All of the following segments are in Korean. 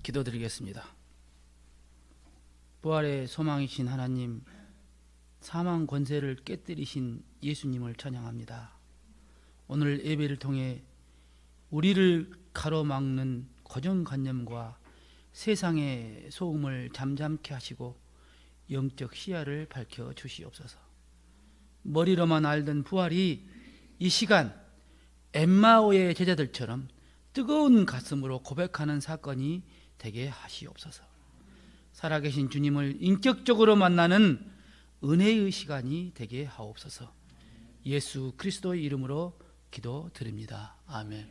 기도드리겠습니다. 부활의 소망이신 하나님, 사망 권세를 깨뜨리신 예수님을 찬양합니다. 오늘 예배를 통해 우리를 가로막는 고정관념과 세상의 소음을 잠잠케 하시고 영적 시야를 밝혀 주시옵소서. 머리로만 알던 부활이 이 시간 엠마오의 제자들처럼 뜨거운 가슴으로 고백하는 사건이 되게 하시옵소서. 살아계신 주님을 인격적으로 만나는 은혜의 시간이 되게 하옵소서. 예수 그리스도의 이름으로 기도드립니다. 아멘.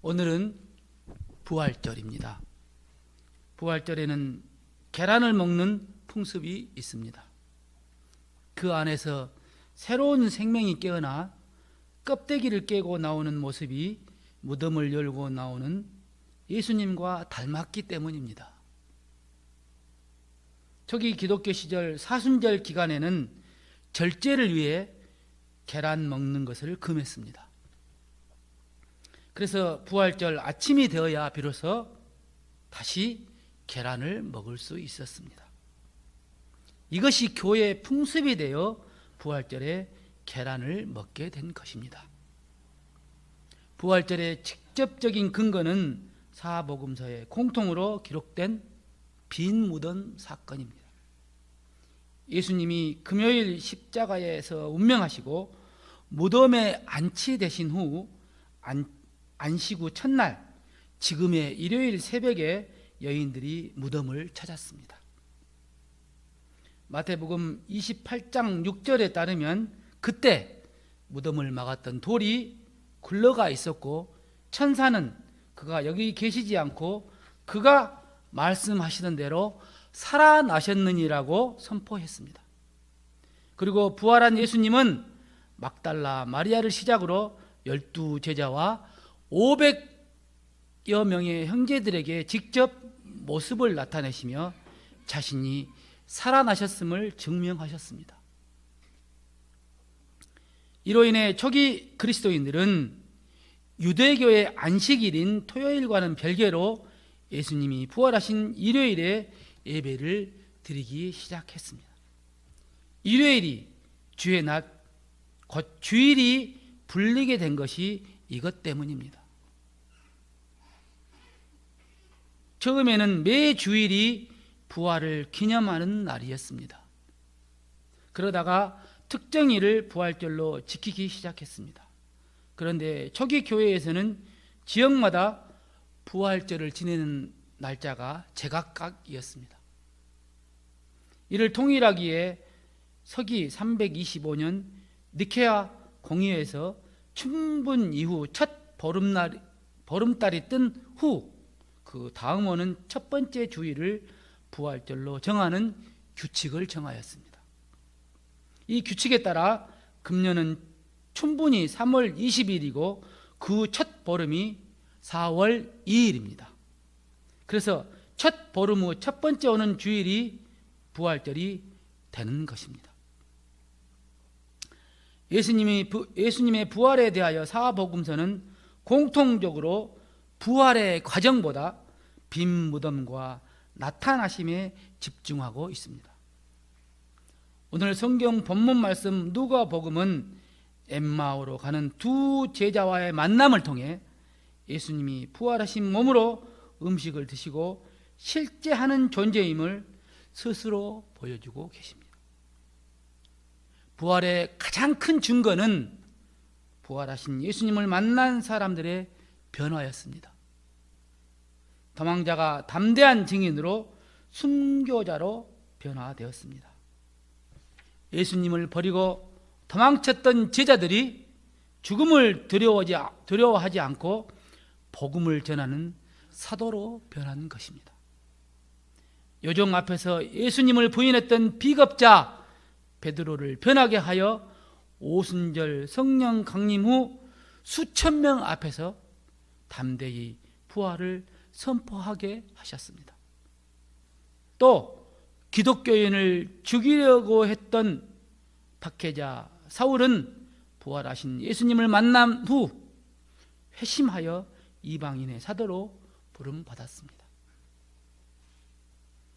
오늘은 부활절입니다. 부활절에는 계란을 먹는 풍습이 있습니다. 그 안에서 새로운 생명이 깨어나 껍데기를 깨고 나오는 모습이 무덤을 열고 나오는 예수님과 닮았기 때문입니다. 초기 기독교 시절 사순절 기간에는 절제를 위해 계란 먹는 것을 금했습니다. 그래서 부활절 아침이 되어야 비로소 다시 계란을 먹을 수 있었습니다. 이것이 교회의 풍습이 되어 부활절에 계란을 먹게 된 것입니다. 부활절의 직접적인 근거는 사복음서에 공통으로 기록된 빈 무덤 사건입니다. 예수님이 금요일 십자가에서 운명하시고 무덤에 안치되신 후 안식 후 첫날 지금의 일요일 새벽에 여인들이 무덤을 찾았습니다. 마태복음 28장 6절에 따르면 그때 무덤을 막았던 돌이 굴러가 있었고 천사는 그가 여기 계시지 않고 그가 말씀하시던 대로 살아나셨느니라고 선포했습니다. 그리고 부활한 예수님은 막달라 마리아를 시작으로 12제자와 500여 명의 형제들에게 직접 모습을 나타내시며 자신이 살아나셨음을 증명하셨습니다. 이로 인해 초기 그리스도인들은 유대교의 안식일인 토요일과는 별개로 예수님이 부활하신 일요일에 예배를 드리기 시작했습니다. 일요일이 주의 낮, 곧 주일이 불리게 된 것이 이것 때문입니다. 처음에는 매 주일이 부활을 기념하는 날이었습니다. 그러다가 특정일을 부활절로 지키기 시작했습니다. 그런데 초기 교회에서는 지역마다 부활절을 지내는 날짜가 제각각이었습니다. 이를 통일하기에 서기 325년 니케아 공의회에서 춘분 이후 첫 보름달이 뜬 후 그 다음 오는 첫 번째 주일을 부활절로 정하는 규칙을 정하였습니다. 이 규칙에 따라 금년은 춘분이 3월 20일이고 그 첫 보름이 4월 2일입니다. 그래서 첫 보름 후 첫 번째 오는 주일이 부활절이 되는 것입니다. 예수님의 부활에 대하여 사복음서는 공통적으로 부활의 과정보다 빈 무덤과 나타나심에 집중하고 있습니다. 오늘 성경 본문 말씀 누가복음은 엠마오로 가는 두 제자와의 만남을 통해 예수님이 부활하신 몸으로 음식을 드시고 실제 하는 존재임을 스스로 보여주고 계십니다. 부활의 가장 큰 증거는 부활하신 예수님을 만난 사람들의 변화였습니다. 도망자가 담대한 증인으로 순교자로 변화되었습니다. 예수님을 버리고 도망쳤던 제자들이 죽음을 두려워하지 않고 복음을 전하는 사도로 변한 것입니다. 요정 앞에서 예수님을 부인했던 비겁자 베드로를 변하게 하여 오순절 성령 강림 후 수천 명 앞에서 담대히 부활을 선포하게 하셨습니다. 또 기독교인을 죽이려고 했던 박해자 사울은 부활하신 예수님을 만난 후 회심하여 이방인의 사도로 부름받았습니다.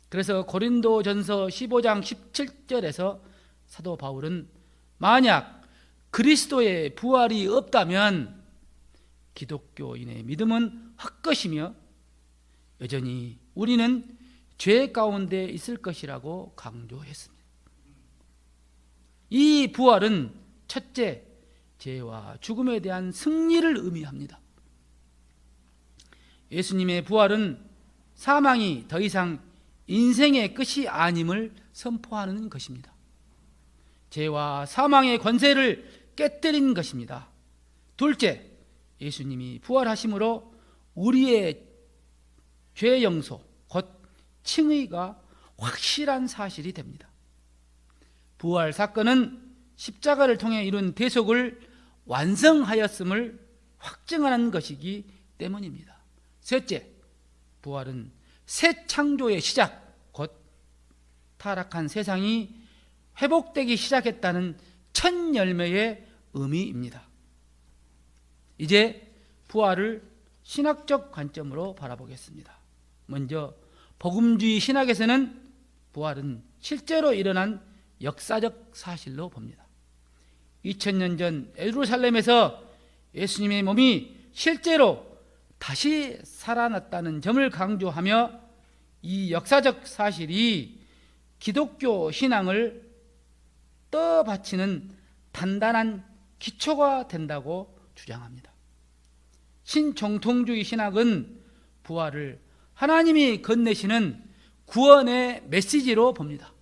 그래서 고린도전서 15장 17절에서 사도 바울은 만약 그리스도의 부활이 없다면 기독교인의 믿음은 헛것이며 여전히 우리는 죄 가운데 있을 것이라고 강조했습니다. 이 부활은 첫째, 죄와 죽음에 대한 승리를 의미합니다. 예수님의 부활은 사망이 더 이상 인생의 끝이 아님을 선포하는 것입니다. 죄와 사망의 권세를 깨뜨린 것입니다. 둘째, 예수님이 부활하심으로 우리의 죄 용서, 곧 칭의가 확실한 사실이 됩니다. 부활 사건은 십자가를 통해 이룬 대속을 완성하였음을 확증하는 것이기 때문입니다. 셋째, 부활은 새 창조의 시작, 곧 타락한 세상이 회복되기 시작했다는 첫 열매의 의미입니다. 이제 부활을 신학적 관점으로 바라보겠습니다. 먼저 복음주의 신학에서는 부활은 실제로 일어난 역사적 사실로 봅니다. 2000년 전 예루살렘에서 예수님의 몸이 실제로 다시 살아났다는 점을 강조하며 이 역사적 사실이 기독교 신앙을 떠받치는 단단한 기초가 된다고 주장합니다. 신정통주의 신학은 부활을 하나님이 건네시는 구원의 메시지로 봅니다.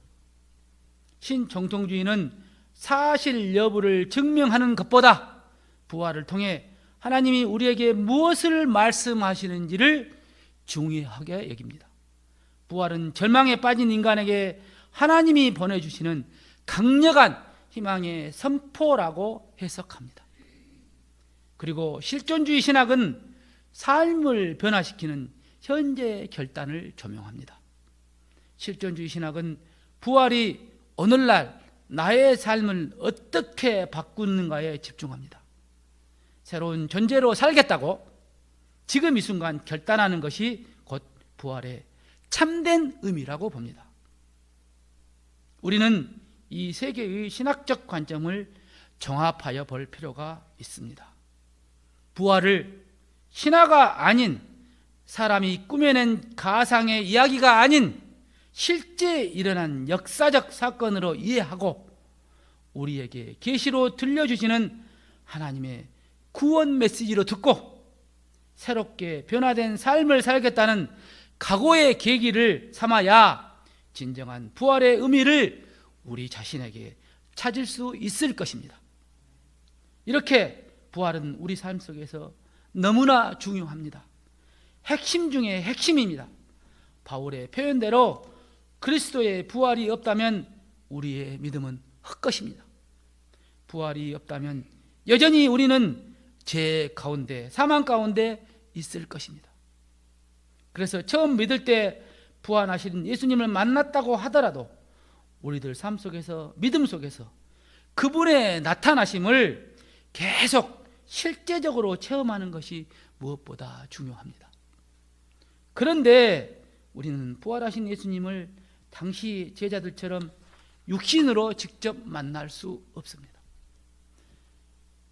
신정통주의는 사실 여부를 증명하는 것보다 부활을 통해 하나님이 우리에게 무엇을 말씀하시는지를 중요하게 여깁니다. 부활은 절망에 빠진 인간에게 하나님이 보내주시는 강력한 희망의 선포라고 해석합니다. 그리고 실존주의 신학은 삶을 변화시키는 현재 결단을 조명합니다. 실존주의 신학은 부활이 오늘날 나의 삶을 어떻게 바꾸는가에 집중합니다. 새로운 존재로 살겠다고 지금 이 순간 결단하는 것이 곧 부활의 참된 의미라고 봅니다. 우리는 이 세 개의 신학적 관점을 종합하여 볼 필요가 있습니다. 부활을 신화가 아닌 사람이 꾸며낸 가상의 이야기가 아닌 실제 일어난 역사적 사건으로 이해하고 우리에게 계시로 들려주시는 하나님의 구원 메시지로 듣고 새롭게 변화된 삶을 살겠다는 각오의 계기를 삼아야 진정한 부활의 의미를 우리 자신에게 찾을 수 있을 것입니다. 이렇게 부활은 우리 삶 속에서 너무나 중요합니다. 핵심 중에 핵심입니다. 바울의 표현대로 그리스도의 부활이 없다면 우리의 믿음은 헛것입니다. 부활이 없다면 여전히 우리는 죄 가운데, 사망 가운데 있을 것입니다. 그래서 처음 믿을 때 부활하신 예수님을 만났다고 하더라도 우리들 삶 속에서, 믿음 속에서 그분의 나타나심을 계속 실제적으로 체험하는 것이 무엇보다 중요합니다. 그런데 우리는 부활하신 예수님을 당시 제자들처럼 육신으로 직접 만날 수 없습니다.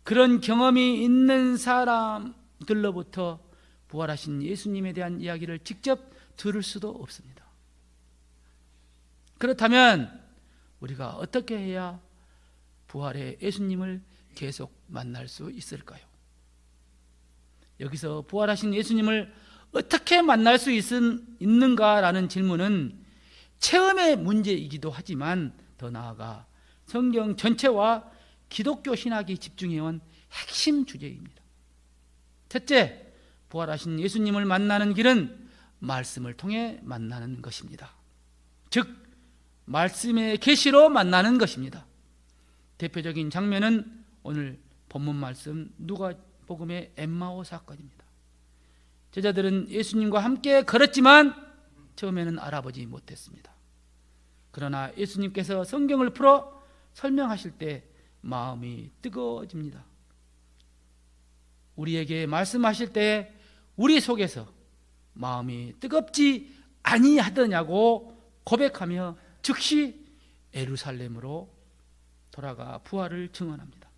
그런 경험이 있는 사람들로부터 부활하신 예수님에 대한 이야기를 직접 들을 수도 없습니다. 그렇다면 우리가 어떻게 해야 부활의 예수님을 계속 만날 수 있을까요? 여기서 부활하신 예수님을 어떻게 만날 수 있는가라는 질문은 체험의 문제이기도 하지만 더 나아가 성경 전체와 기독교 신학이 집중해온 핵심 주제입니다. 첫째, 부활하신 예수님을 만나는 길은 말씀을 통해 만나는 것입니다. 즉 말씀의 계시로 만나는 것입니다. 대표적인 장면은 오늘 본문 말씀 누가복음의 엠마오 사건입니다. 제자들은 예수님과 함께 걸었지만 처음에는 알아보지 못했습니다. 그러나 예수님께서 성경을 풀어 설명하실 때 마음이 뜨거워집니다. 우리에게 말씀하실 때 우리 속에서 마음이 뜨겁지 아니하더냐고 고백하며 즉시 예루살렘으로 돌아가 부활을 증언합니다.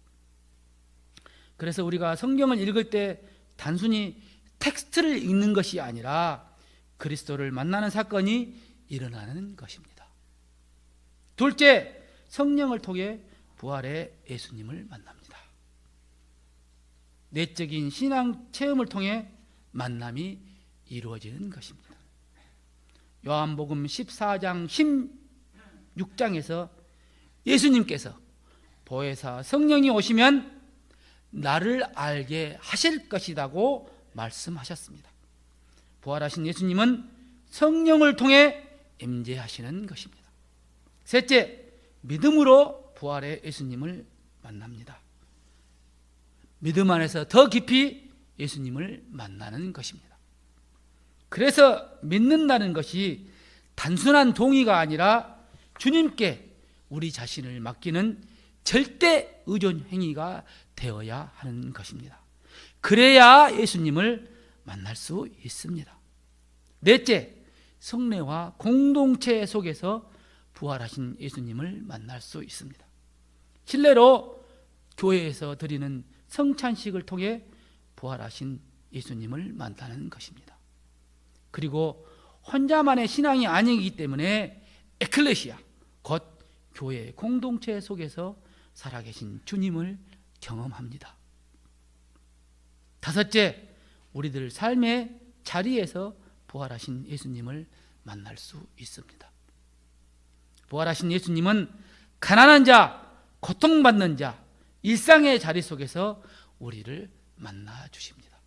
그래서 우리가 성경을 읽을 때 단순히 텍스트를 읽는 것이 아니라 그리스도를 만나는 사건이 일어나는 것입니다. 둘째, 성령을 통해 부활의 예수님을 만납니다. 내적인 신앙 체험을 통해 만남이 이루어지는 것입니다. 요한복음 14장 16장에서 예수님께서 보혜사 성령이 오시면 나를 알게 하실 것이라고 말씀하셨습니다. 부활하신 예수님은 성령을 통해 임재하시는 것입니다. 셋째, 믿음으로 부활의 예수님을 만납니다. 믿음 안에서 더 깊이 예수님을 만나는 것입니다. 그래서 믿는다는 것이 단순한 동의가 아니라 주님께 우리 자신을 맡기는 절대 의존 행위가 되어야 하는 것입니다. 그래야 예수님을 만날 수 있습니다. 넷째, 성례와 공동체 속에서 부활하신 예수님을 만날 수 있습니다. 실례로 교회에서 드리는 성찬식을 통해 부활하신 예수님을 만나는 것입니다. 그리고 혼자만의 신앙이 아니기 때문에 에클레시아, 곧 교회 공동체 속에서 살아계신 주님을 경험합니다. 다섯째, 우리들 삶의 자리에서 부활하신 예수님을 만날 수 있습니다. 부활하신 예수님은 가난한 자, 고통받는 자, 일상의 자리 속에서 우리를 만나 주십니다.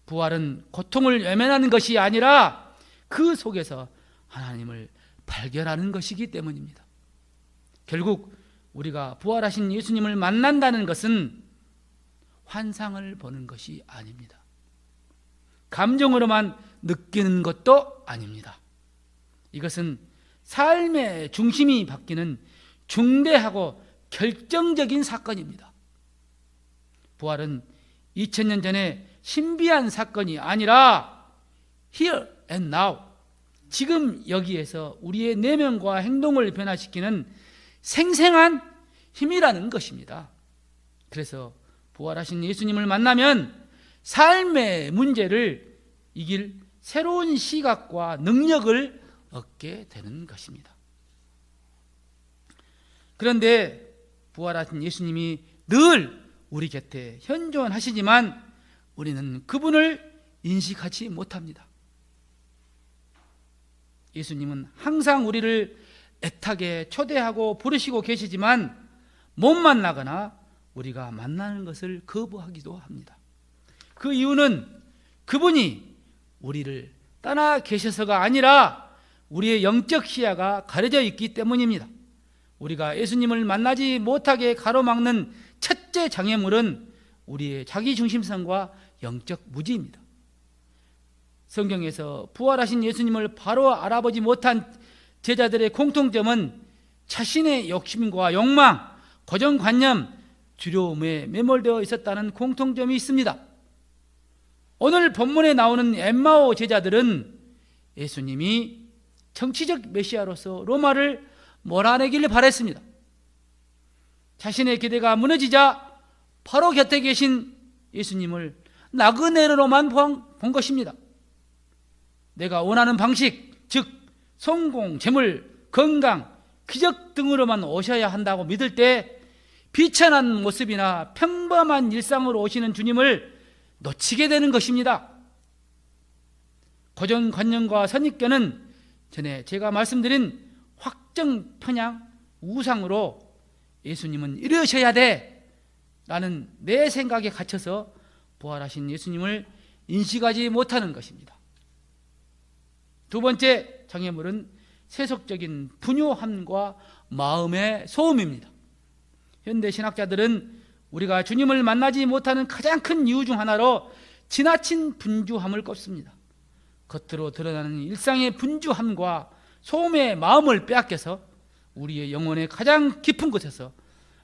부활은 고통을 외면하는 것이 아니라 그 속에서 하나님을 발견하는 것이기 때문입니다. 결국 우리가 부활하신 예수님을 만난다는 것은 환상을 보는 것이 아닙니다. 감정으로만 느끼는 것도 아닙니다. 이것은 삶의 중심이 바뀌는 중대하고 결정적인 사건입니다. 부활은 2000년 전에 신비한 사건이 아니라 here and now, 지금 여기에서 우리의 내면과 행동을 변화시키는 생생한 힘이라는 것입니다. 그래서 부활하신 예수님을 만나면 삶의 문제를 이길 새로운 시각과 능력을 얻게 되는 것입니다. 그런데 부활하신 예수님이 늘 우리 곁에 현존하시지만 우리는 그분을 인식하지 못합니다. 예수님은 항상 우리를 애타게 초대하고 부르시고 계시지만 못 만나거나 우리가 만나는 것을 거부하기도 합니다. 그 이유는 그분이 우리를 떠나 계셔서가 아니라 우리의 영적 시야가 가려져 있기 때문입니다. 우리가 예수님을 만나지 못하게 가로막는 첫째 장애물은 우리의 자기중심성과 영적 무지입니다. 성경에서 부활하신 예수님을 바로 알아보지 못한 제자들의 공통점은 자신의 욕심과 욕망, 고정관념, 두려움에 매몰되어 있었다는 공통점이 있습니다. 오늘 본문에 나오는 엠마오 제자들은 예수님이 정치적 메시아로서 로마를 몰아내기를 바랬습니다. 자신의 기대가 무너지자 바로 곁에 계신 예수님을 나그네로만 본 것입니다. 내가 원하는 방식, 즉 성공, 재물, 건강, 기적 등으로만 오셔야 한다고 믿을 때 비천한 모습이나 평범한 일상으로 오시는 주님을 놓치게 되는 것입니다. 고정관념과 선입견은 전에 제가 말씀드린 확정 편향 우상으로 예수님은 이러셔야 돼 라는 내 생각에 갇혀서 부활하신 예수님을 인식하지 못하는 것입니다. 두 번째 장애물은 세속적인 분요함과 마음의 소음입니다. 현대 신학자들은 우리가 주님을 만나지 못하는 가장 큰 이유 중 하나로 지나친 분주함을 꼽습니다. 겉으로 드러나는 일상의 분주함과 소음의 마음을 빼앗겨서 우리의 영혼의 가장 깊은 곳에서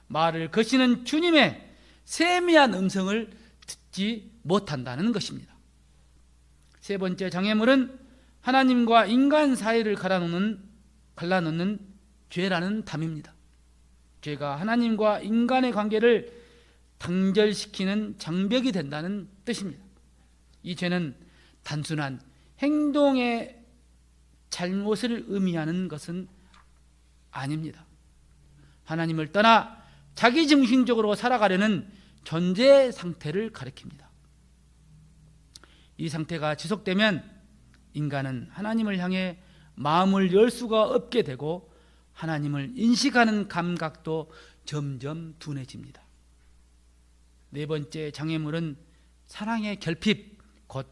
말을 거시는 주님의 세미한 음성을 듣지 못한다는 것입니다. 세 번째 장애물은 하나님과 인간 사이를 갈라놓는 죄라는 담입니다. 죄가 하나님과 인간의 관계를 단절시키는 장벽이 된다는 뜻입니다. 이 죄는 단순한 행동의 잘못을 의미하는 것은 아닙니다. 하나님을 떠나 자기중심적으로 살아가려는 존재 상태를 가리킵니다. 이 상태가 지속되면 인간은 하나님을 향해 마음을 열 수가 없게 되고 하나님을 인식하는 감각도 점점 둔해집니다. 네 번째 장애물은 사랑의 결핍, 곧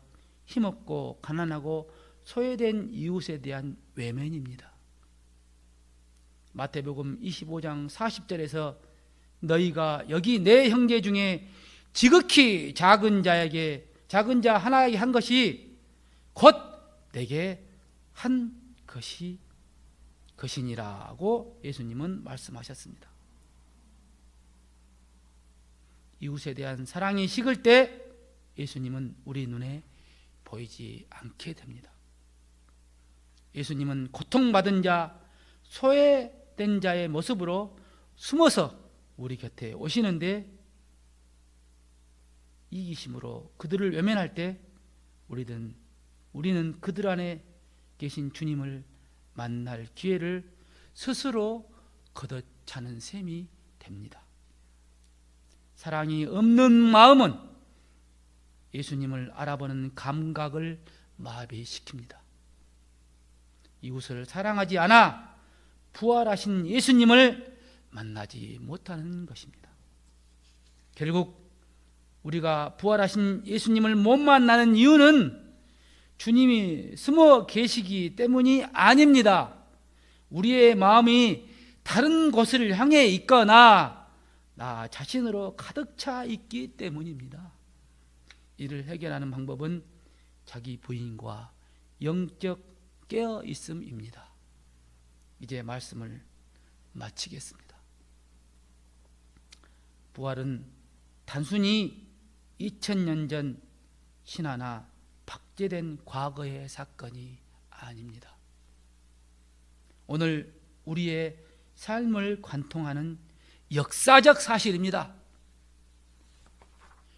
힘없고 가난하고 소외된 이웃에 대한 외면입니다. 마태복음 25장 40절에서 너희가 여기 내 형제 중에 지극히 작은 자 하나에게 한 것이 곧 내게 한 것이니라고 예수님은 말씀하셨습니다. 이웃에 대한 사랑이 식을 때 예수님은 우리 눈에 보이지 않게 됩니다. 예수님은 고통받은 자, 소외된 자의 모습으로 숨어서 우리 곁에 오시는데 이기심으로 그들을 외면할 때 우리는 그들 안에 계신 주님을 만날 기회를 스스로 걷어차는 셈이 됩니다. 사랑이 없는 마음은 예수님을 알아보는 감각을 마비시킵니다. 이웃을 사랑하지 않아 부활하신 예수님을 만나지 못하는 것입니다. 결국 우리가 부활하신 예수님을 못 만나는 이유는 주님이 숨어 계시기 때문이 아닙니다. 우리의 마음이 다른 곳을 향해 있거나 나 자신으로 가득 차 있기 때문입니다. 이를 해결하는 방법은 자기 부인과 영적 깨어 있음입니다. 이제 말씀을 마치겠습니다. 부활은 단순히 2000년 전 신화나 박제된 과거의 사건이 아닙니다. 오늘 우리의 삶을 관통하는 역사적 사실입니다.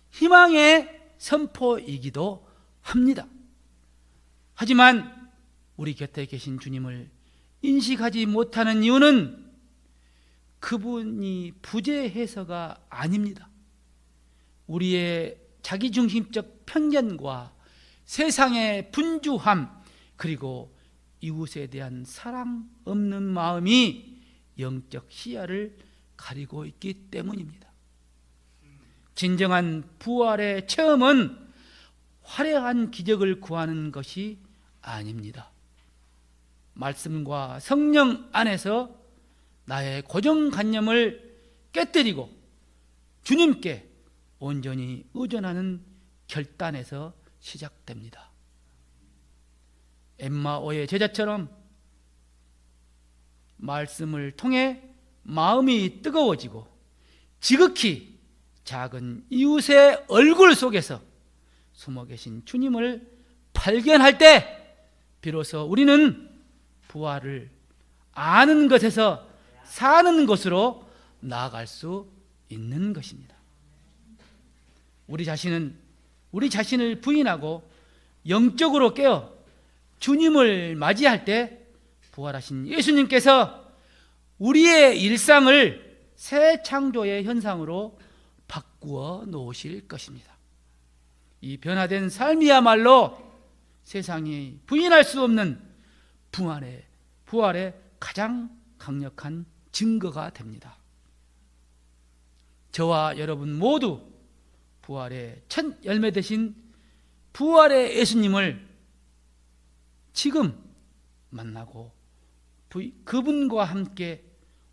희망의 선포이기도 합니다. 하지만 우리 곁에 계신 주님을 인식하지 못하는 이유는 그분이 부재해서가 아닙니다. 우리의 자기중심적 편견과 세상의 분주함, 그리고 이웃에 대한 사랑 없는 마음이 영적 시야를 가리고 있기 때문입니다. 진정한 부활의 체험은 화려한 기적을 구하는 것이 아닙니다. 말씀과 성령 안에서 나의 고정관념을 깨뜨리고 주님께 온전히 의존하는 결단에서 시작됩니다. 엠마오의 제자처럼 말씀을 통해 마음이 뜨거워지고 지극히 작은 이웃의 얼굴 속에서 숨어 계신 주님을 발견할 때 비로소 우리는 부활을 아는 것에서 사는 것으로 나아갈 수 있는 것입니다. 우리 자신을 부인하고 영적으로 깨어 주님을 맞이할 때 부활하신 예수님께서 우리의 일상을 새 창조의 현상으로 바꾸어 놓으실 것입니다. 이 변화된 삶이야말로 세상이 부인할 수 없는 부활의 가장 강력한 증거가 됩니다. 저와 여러분 모두 부활의 첫 열매 되신 부활의 예수님을 지금 만나고 그분과 함께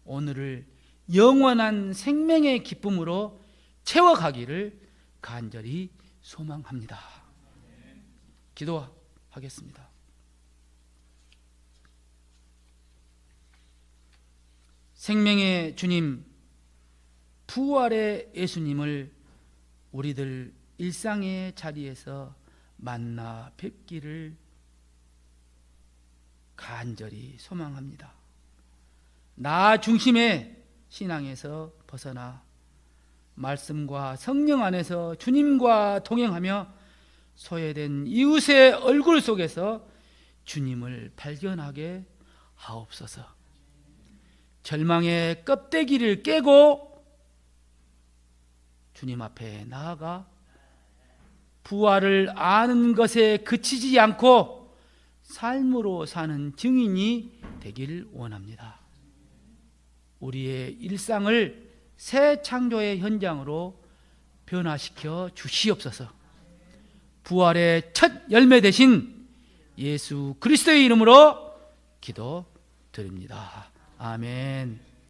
오늘을 영원한 생명의 기쁨으로 채워가기를 간절히 소망합니다. 기도하겠습니다. 생명의 주님, 부활의 예수님을 우리들 일상의 자리에서 만나 뵙기를 간절히 소망합니다. 나 중심의 신앙에서 벗어나 말씀과 성령 안에서 주님과 동행하며 소외된 이웃의 얼굴 속에서 주님을 발견하게 하옵소서. 절망의 껍데기를 깨고 주님 앞에 나아가 부활을 아는 것에 그치지 않고 삶으로 사는 증인이 되길 원합니다. 우리의 일상을 새 창조의 현장으로 변화시켜 주시옵소서. 부활의 첫 열매 되신 예수 그리스도의 이름으로 기도드립니다. 아멘.